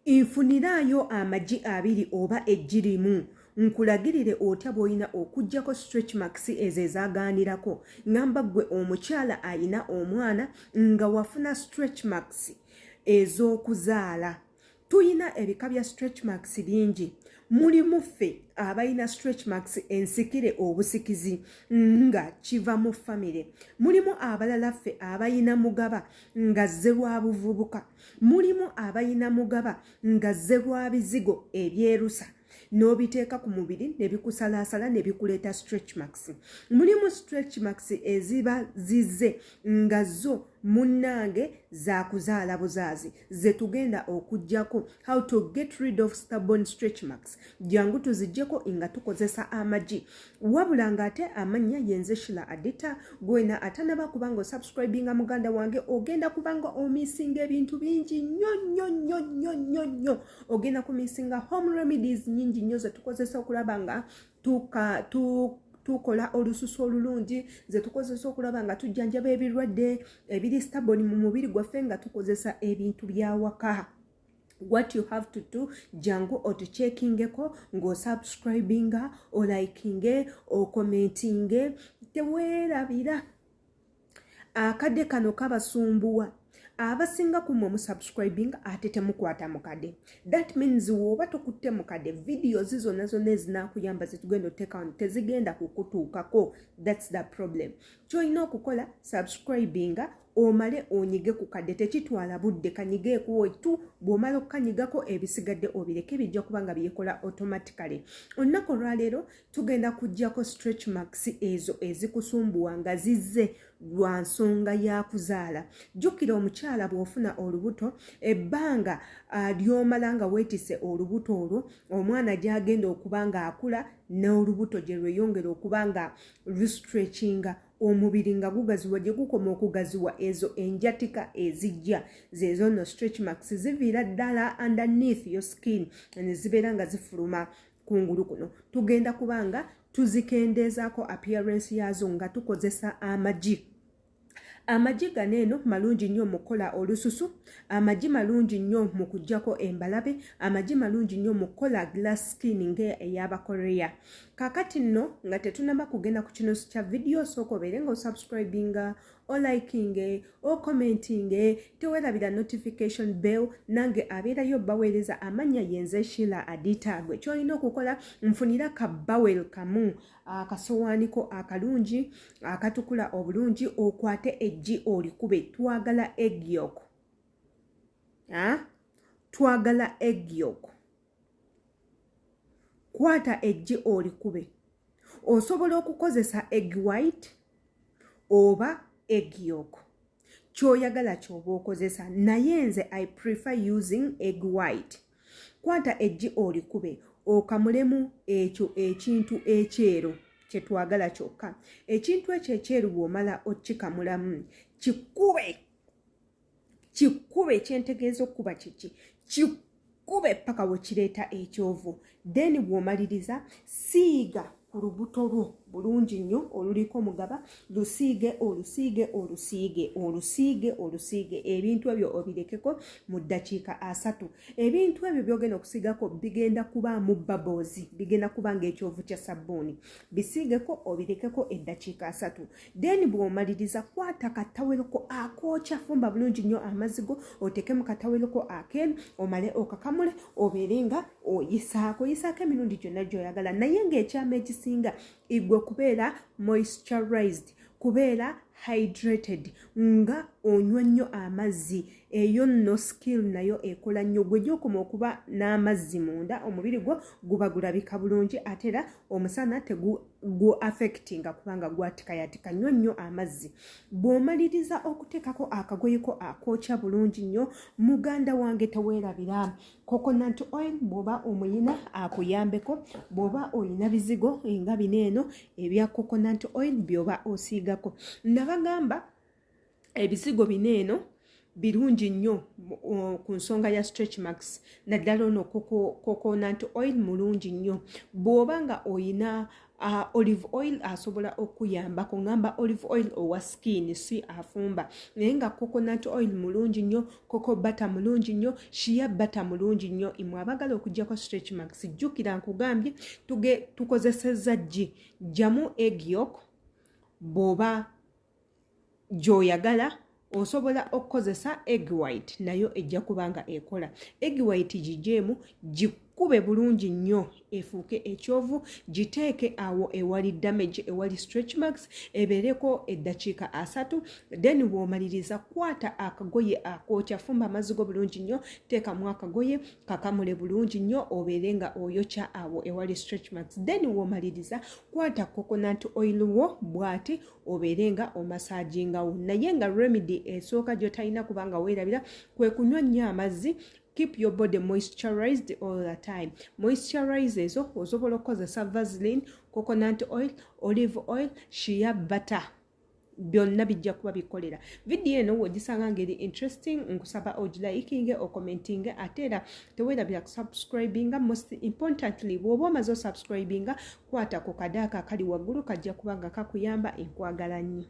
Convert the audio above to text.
Nfunirayo amagi abiri oba ejjirimu. Nkulagirire otya bw'olina okuggyako stretch marks ezo ezaaganirako. Ngamba gwe omukyala ayina omwana nga wafuna stretch marks ez'okuzaala. Tuyina ebika bya stretch marks bingi. Mulimu ffe abayina stretch marks ensikire obusikizi nga kiva mu famire. Mulimu abalala ffe abayina mugaba nga zze lwa buvubuka. Mulimu abayina mugaba nga zze lwa bizigo ebyerusa. N'obiteeka ku mubiri ne bikusalaasala ne bikuleeta stretch marks. Mulimu stretch marks eziba zizze nga zo munnange za kuzaala buzaazi ze tugenda okuggyako. How to get rid of stubborn stretch marks. Jangu tuziggyeko nga tukozesa amagi. Wabula ng'ate amannya yenze Shila Adita gwena atanaba kubanga subscribinga muganda wange ogenda kubanga omisinga ebintu bingi nnyo. Ogenda kumisinga home remedies nyingi nnyo ze tukozesa okulaba nga tukola olususu olulungi ze tukozesa okulaba nga tujjanjaba ebirwadde ebiri stubborn mu mubiri gwaffe nga tukozesa ebintu bya waka. What you have to do, jangu otuchekingeko, ngo subscribinga, o likinge, o commentinge, tewerabira. Akade kano kabasumbuwa. Abasinga kumwe mu subscribing ate temukwata mukade. That means woba tokutte mukade videos izo nazo nezinakuyamba zitugenda oteka on tezigenda kukutuukako. That's the problem. Kyolina okukola subscribinga omale onyige ku kadde tekitwala budde kanyige kuwo tu bw'omala okukanyigako ebisigadde obireke bijja kubanga byekola automatically. Olunaku olwaleero tugenda kuggyako stretch marks ezo ezikusumbuwa nga zizze lwa nsonga ya kuzaala. Jjukira omukyala bw'ofuna olubuto ebbanga ly'omala nga weetise olubuto olwo omwana gy'agenda okuba nga akula n'olubuto gye lweyongera okuba nga lustretchinga omubiri nga gugaziwa gye gukoma okugaziwa ezo enjatika ezijja zezo no stretch marks ziviira ddala underneath your skin ne zibeera nga zifuluma kungulu kuno. Tugenda kubanga tuzikendeezaako appearance yazo nga tukozesa amagi. Amagi ganeeno malungi nnyo mu kukola olususu, amagi malungi nnyo mu kuggyako embalabe, amagi malungi nnyo mu kukola glass skin ng'ey'abakoreya. Kakati nno nga tetunaba kugenda ku kino kya video sooka obeere nga osubscribinga, olikinge, commentinge, tewerabira notification bell nange abeerayo baweereza amannya yenze Shila Adita. Gwe kyolina okukola nfunira ka bawel kamu akasowaaniko akalungi akatukula obulungi okwate eggi olikube. Twagala egg yolk. Twagala egg yolk. Kwata eggi olikube. Osobola okukozesa egg white oba egg yolk. Kyoyagala kyoba okozesa naye nze I prefer using egg white. Kwata eggi olikube okamulemu ekyo ekintu ekyeru kye twagala kyokka. Ekintu ekyo ekyeru bw'omala okikamulamu kikube kyentegeeza okuba kiki kikube paka we kireeta ekyovu. Then bw'omaliriza siiga ku lubuto lwo bulungi nnyo oluliko mugaba lusiige ebintu ebyo obirekeko mu ddakiika 3. Ebintu ebyo byogenda okusiigako bigenda kubaamu bubbles, bigenda kuba ng'ekyovu kya sabbuuni. Bisiigeko obirekeko eddakiika 3. Then bw'omaliriza kwata katawereko akookya, fumba bulungi nnyo amazzi go otekemu katawereko akeeru omale okakamule obeere nga oyisaako emirundi gyonna gy'oyagala naye ng'ekyama ekisinga igwe kubeera moisturized, kubeera hydrated nga onywa nnyo amazzi. Eyo no skill nayo ekola nnyo gwe gy'okoma okuba n'amazzi munda omubiri gwo guba gulabika bulungi ate era omusana gu affectinga kubanga gwatikayatika nnyo amazzi. Bw'omaliriza okuteekako akagoyeko akookya bulungi nnyo muganda wange teweerabira. Coconut oil bw'oba omuyina akuyambeko, bw'oba oyina bizigo nga bineeno ebya coconut oil by'oba osiigako. Nabagamba ebizigo bineeno birungi nnyo ku nsonga ya stretch marks naddala ono coconut oil mulungi nnyo. Bw'oba nga oyina olive oil asobola okuyamba kungamba olive oil owa skin si afumba naye nga coconut oil mulungi nnyo cocoa butter mulungi nnyo shea butter mulungi nnyo imwe abagala okujjako stretch marks jjukira nkugambye tukozesezza jamu egg yolk bw'oba gy'oyagala osobola okukozesa egg white nayo ejja kubanga ekola egg white gijeemu gikube bulungi nnyo efuuke ekyovu giteeke awo ewali damage ewali stretch marks ebeereko eddakiika 3 then bw'omaliriza kwata akagoye akookya fumba amazzi go bulungi nnyo teekamu akagoye kakamule bulungi nnyo obeere nga oyokya awo ewali stretch marks then bw'omaliriza kwata coconut oil wo bw'ati obeere nga omasaagingawo naye nga remedy esooka gy'otalina kubanga weerabira kwe kunywa nnyo amazzi. Keep your body moisturized all the time. Moisturize ezo osobola okukozesa Vaseline, coconut oil, olive oil, shea butter. Byonna bijja kuba bikolera. Video eno wogisanga ngeri interesting nkusaba ogilaikinge o commentinge ate era teweerabira kusubscribinga most importantly bw'oba omaze osubscribinga kwata ku kadaaka kali waggulu kajja kubanga kakuyamba enkwagala nnyo.